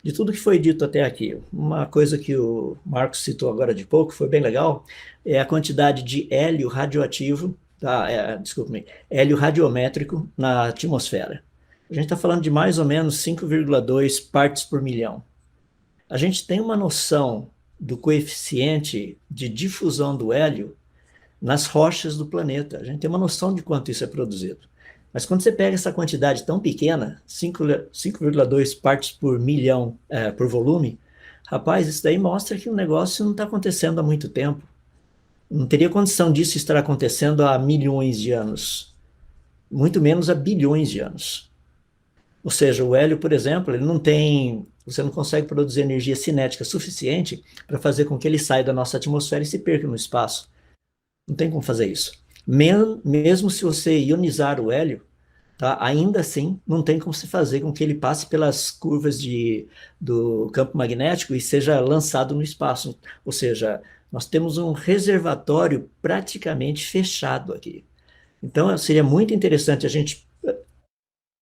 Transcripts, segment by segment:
de tudo que foi dito até aqui, uma coisa que o Marcos citou agora de pouco, foi bem legal, é a quantidade de hélio radioativo, tá? Desculpe-me, hélio radiométrico na atmosfera. A gente está falando de mais ou menos 5,2 partes por milhão. A gente tem uma noção do coeficiente de difusão do hélio nas rochas do planeta. A gente tem uma noção de quanto isso é produzido. Mas quando você pega essa quantidade tão pequena, 5,2 partes por milhão por volume, rapaz, isso daí mostra que o negócio não está acontecendo há muito tempo. Não teria condição disso estar acontecendo há milhões de anos, muito menos há bilhões de anos. Ou seja, o hélio, por exemplo, ele não tem, você não consegue produzir energia cinética suficiente para fazer com que ele saia da nossa atmosfera e se perca no espaço. Não tem como fazer isso. Mesmo se você ionizar o hélio, tá, ainda assim não tem como se fazer com que ele passe pelas curvas do campo magnético e seja lançado no espaço. Ou seja, nós temos um reservatório praticamente fechado aqui. Então, seria muito interessante a gente...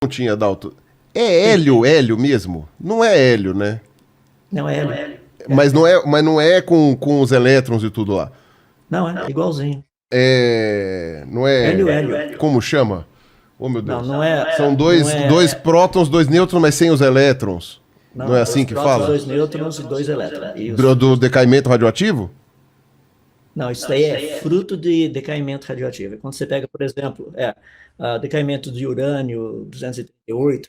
Não tinha, Dalton. É hélio mesmo? Não é hélio, né? Não é hélio. Mas não é com os elétrons e tudo lá. Não, é igualzinho. Não é... Hélio. Como chama? Oh, meu Deus. Não é... São dois prótons, 2 nêutrons, mas sem os elétrons. Não é assim que fala? 2 nêutrons e 2 elétrons. Do decaimento radioativo? Não, isso daí é fruto de decaimento radioativo. Quando você pega, por exemplo, decaimento de urânio 238,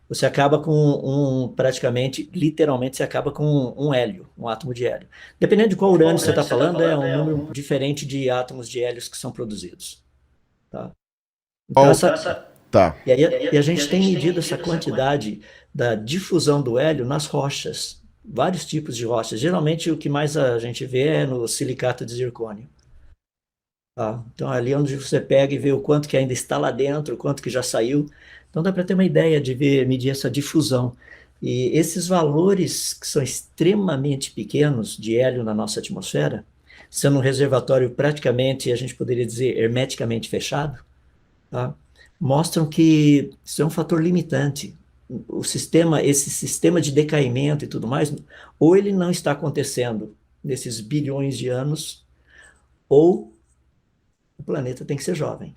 você acaba com praticamente, literalmente, você acaba com um hélio, um átomo de hélio. Dependendo de qual urânio você está falando, é um número diferente de átomos de hélios que são produzidos. Tá? Então, Tá. E a gente tem medido essa quantidade da difusão do hélio nas rochas, vários tipos de rochas. Geralmente, o que mais a gente vê é no silicato de zircônio. Tá? Então, ali onde você pega e vê o quanto que ainda está lá dentro, o quanto que já saiu. Então, dá para ter uma ideia de medir essa difusão. E esses valores que são extremamente pequenos de hélio na nossa atmosfera, sendo um reservatório praticamente, a gente poderia dizer, hermeticamente fechado, tá? Mostram que isso é um fator limitante. Esse sistema de decaimento e tudo mais, ou ele não está acontecendo nesses bilhões de anos, ou o planeta tem que ser jovem.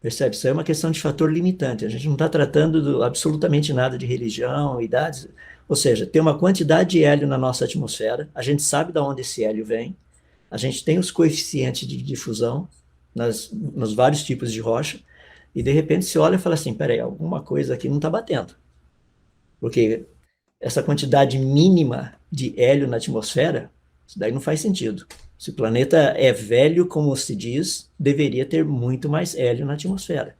Percebe? Isso é uma questão de fator limitante. A gente não está tratando absolutamente nada de religião, idades. Ou seja, tem uma quantidade de hélio na nossa atmosfera, a gente sabe de onde esse hélio vem, a gente tem os coeficientes de difusão nos vários tipos de rocha, e de repente se olha e fala assim, peraí, alguma coisa aqui não está batendo. Porque essa quantidade mínima de hélio na atmosfera, isso daí não faz sentido. Se o planeta é velho, como se diz, deveria ter muito mais hélio na atmosfera.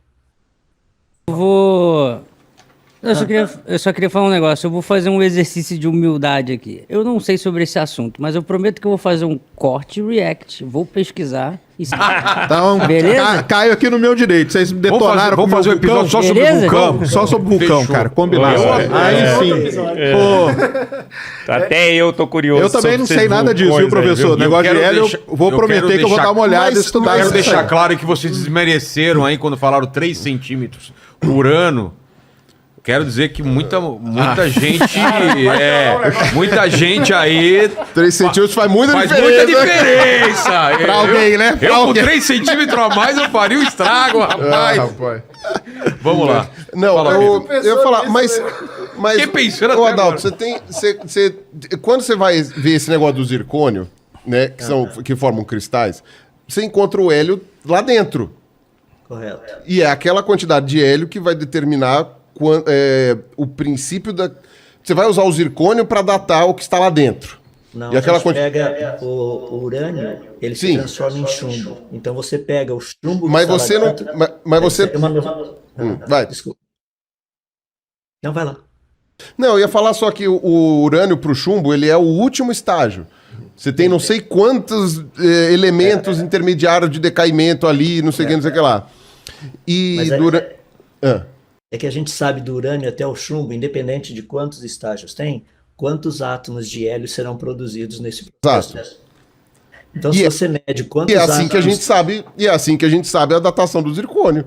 Eu só queria falar um negócio. Eu vou fazer um exercício de humildade aqui. Eu não sei sobre esse assunto, mas eu prometo que eu vou fazer um corte react. Vou pesquisar. Então, beleza? Caiu aqui no meu direito. Vocês detonaram. Vamos fazer um episódio só sobre o vulcão. Só sobre o vulcão, Fechou. cara. Combinado. Aí sim. Pô, Até eu tô curioso. eu também não sei nada disso, viu, professor? Negócio de hélio, eu vou prometer que eu vou dar uma olhada e estudar Quero isso deixar aí. claro que vocês desmereceram aí quando falaram 3 centímetros por ano. Quero dizer que muita gente. Muita gente aí. 3 centímetros faz muita Faz diferença. muita diferença. Pra alguém, né? Pra Eu com alguém. 3 centímetros a mais eu faria um estrago, rapaz. Rapaz. Vamos lá. Não, Fala, eu querido. ia falar, mas Fiquei pensando ô, até Adalto, agora. quando você vai ver esse negócio do zircônio, né, que formam cristais, você encontra o hélio lá dentro. Correto. E é aquela quantidade de hélio que vai determinar o princípio da... Você vai usar o zircônio para datar o que está lá dentro. Não, E aquela a gente pega o urânio, ele se Sim. transforma em chumbo. Então você pega o chumbo... Mas que está você lá não... dentro, Mas você... é uma- vai. Desculpa. Não, vai lá. Não, eu ia falar só que o urânio para o chumbo, ele é o último estágio. Você tem não sei quantos elementos intermediários de decaimento ali, não sei o que, não sei o que lá. E Mas é que a gente sabe do urânio até o chumbo, independente de quantos estágios tem, quantos átomos de hélio serão produzidos nesse processo. Exato. Então, E se é- você mede quantos E é assim que a átomos... gente sabe, e é assim que a gente sabe a datação do zircônio.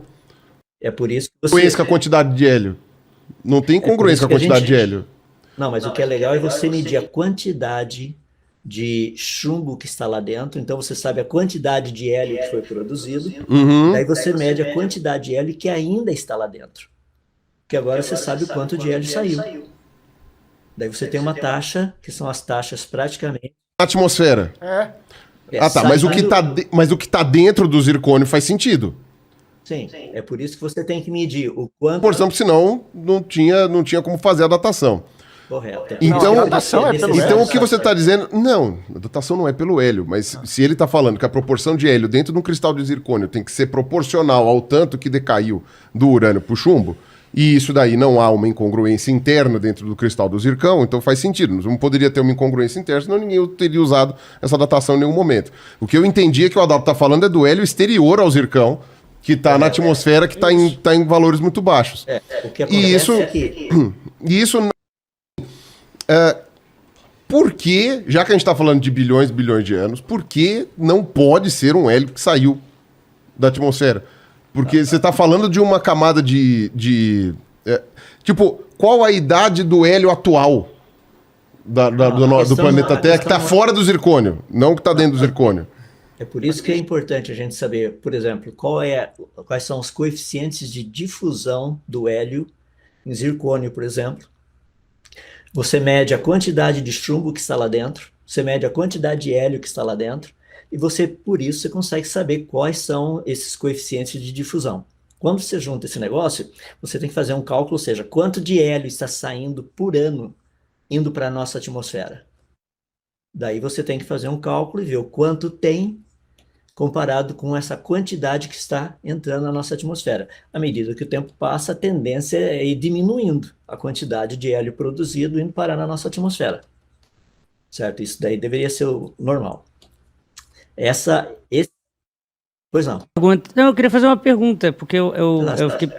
É por isso que você... Congruência com a quantidade de hélio. Não tem por congruência isso com a que a quantidade gente- de hélio. Não, mas o que é legal é você medir a quantidade de chumbo que está lá dentro, então você sabe a quantidade de hélio que foi produzido, daí você mede a quantidade de hélio que ainda está lá dentro. Porque agora você sabe o quanto de hélio saiu. Daí você tem uma taxa, que são as taxas praticamente... Na atmosfera. Ah, tá, mas o que tá dentro do zircônio faz sentido. Sim, é por isso que você tem que medir o quanto... Por exemplo, senão não tinha como fazer a datação. Correto. Então, a datação é pelo então hélio. o que você está dizendo... Não, a datação não é pelo hélio, mas se ele está falando que a proporção de hélio dentro de um cristal de zircônio tem que ser proporcional ao tanto que decaiu do urânio para o chumbo, e isso daí não há uma incongruência interna dentro do cristal do zircão, então faz sentido. Não poderia ter uma incongruência interna, senão ninguém teria usado essa datação em nenhum momento. O que eu entendi é que o Adalto está falando é do hélio exterior ao zircão, que está na atmosfera, que está em valores muito baixos. O que acontece é que... E isso... por que, já que a gente está falando de bilhões de anos, por que não pode ser um hélio que saiu da atmosfera? Porque você está falando de uma camada tipo, qual a idade do hélio atual do planeta Terra que está fora do zircônio, não que está dentro do zircônio? É por isso que é importante a gente saber, por exemplo, quais são os coeficientes de difusão do hélio em zircônio, por exemplo. Você mede a quantidade de chumbo que está lá dentro, você mede a quantidade de hélio que está lá dentro, e por isso você consegue saber quais são esses coeficientes de difusão. Quando você junta esse negócio, você tem que fazer um cálculo, ou seja, quanto de hélio está saindo por ano indo para a nossa atmosfera. Daí você tem que fazer um cálculo e ver o quanto tem comparado com essa quantidade que está entrando na nossa atmosfera. À medida que o tempo passa, a tendência é ir diminuindo a quantidade de hélio produzido indo parar na nossa atmosfera. Certo? Isso daí deveria ser o normal. Pois não. Não, eu queria fazer uma pergunta, porque eu fiquei...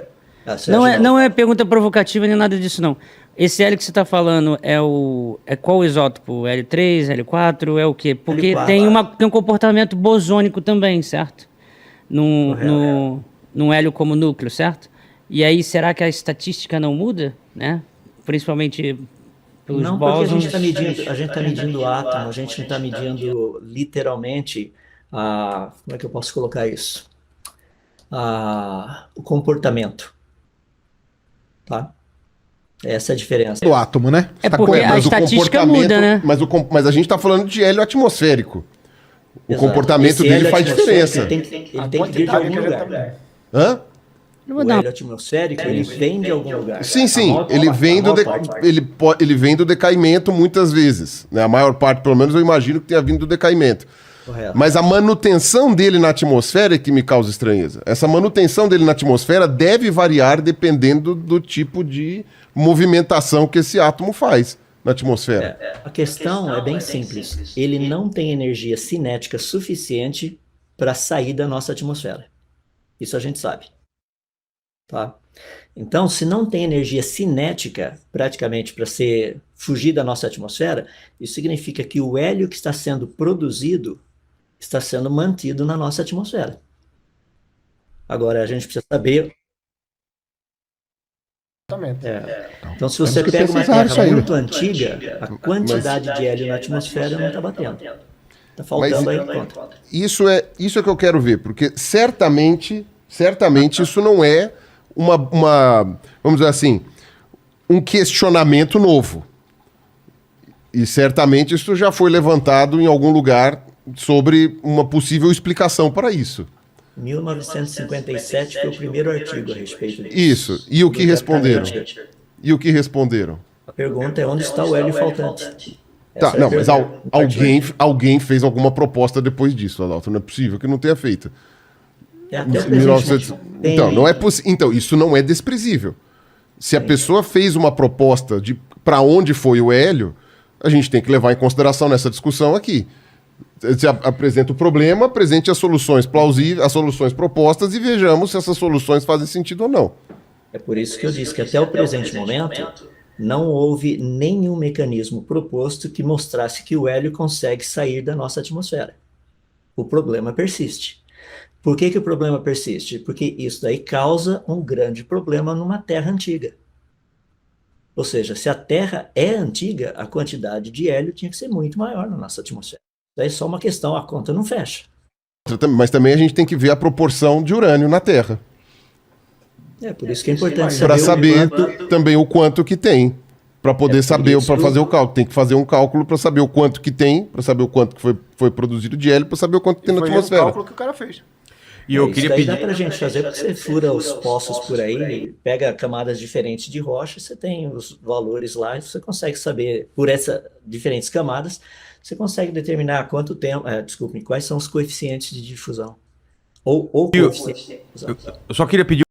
Não é pergunta provocativa nem nada disso, não. Esse hélio que você está falando é qual isótopo? L3, L4, é o quê? Porque L4. tem um comportamento bosônico também, certo? Num hélio como núcleo, certo? E aí, será que a estatística não muda, né? Principalmente pelos não, bósons? Porque a gente está medindo o átomo, a gente não está medindo literalmente como é que eu posso colocar isso? O comportamento. Tá? Essa é a diferença. Do átomo, né? É porque a estatística muda, né? Mas a gente está falando de hélio atmosférico. O Exato. comportamento Esse dele hélio faz diferença. Ele tem que vir de algum lugar. Hã? O hélio atmosférico, ele vem de algum lugar. Sim. Ele vem do decaimento muitas vezes. Né? A maior parte, pelo menos, eu imagino que tenha vindo do decaimento. Correto. Mas a manutenção dele na atmosfera é que me causa estranheza. Essa manutenção dele na atmosfera deve variar dependendo do tipo de movimentação que esse átomo faz na atmosfera. A questão é bem simples. Ele não tem energia cinética suficiente para sair da nossa atmosfera. Isso a gente sabe. Tá? Então, se não tem energia cinética, praticamente, para fugir da nossa atmosfera, isso significa que o hélio que está sendo produzido está sendo mantido na nossa atmosfera. Agora, a gente precisa saber... Então, se você pega uma terra muito antiga, a quantidade de hélio na atmosfera não está batendo. Está faltando aí conta. Isso é que eu quero ver, porque certamente isso não é vamos dizer assim, um questionamento novo. E certamente isso já foi levantado em algum lugar sobre uma possível explicação para isso. 1957 foi o primeiro artigo a respeito disso. Isso. E o que responderam? A pergunta é onde está o hélio faltante. Tá, não, mas alguém fez alguma proposta depois disso, Adalto. Não é possível que não tenha feito. Até o presente Então, não é então, isso não é desprezível. Se a pessoa fez uma proposta de para onde foi o hélio, a gente tem que levar em consideração nessa discussão aqui. Você apresenta o problema, apresente as soluções plausíveis, as soluções propostas e vejamos se essas soluções fazem sentido ou não. É por isso que eu disse que até o presente momento não houve nenhum mecanismo proposto que mostrasse que o hélio consegue sair da nossa atmosfera. O problema persiste. Por que o problema persiste? Porque isso daí causa um grande problema numa terra antiga. Ou seja, se a Terra é antiga, a quantidade de hélio tinha que ser muito maior na nossa atmosfera. Isso é só uma questão, a conta não fecha. Mas também a gente tem que ver a proporção de urânio na Terra. Por isso que é importante para saber também o quanto que tem, para poder saber, para fazer o cálculo. Tem que fazer um cálculo para saber o quanto que tem, para saber o quanto que foi produzido de hélio, para saber o quanto que tem na atmosfera. Foi o cálculo que o cara fez. E eu queria pedir... dá pra gente fazer, porque você fura os poços por aí, pega camadas diferentes de rocha, você tem os valores lá, e você consegue saber, por essas diferentes camadas, você consegue determinar quanto tempo, quais são os coeficientes de difusão. Ou coeficientes de difusão. Eu só queria pedir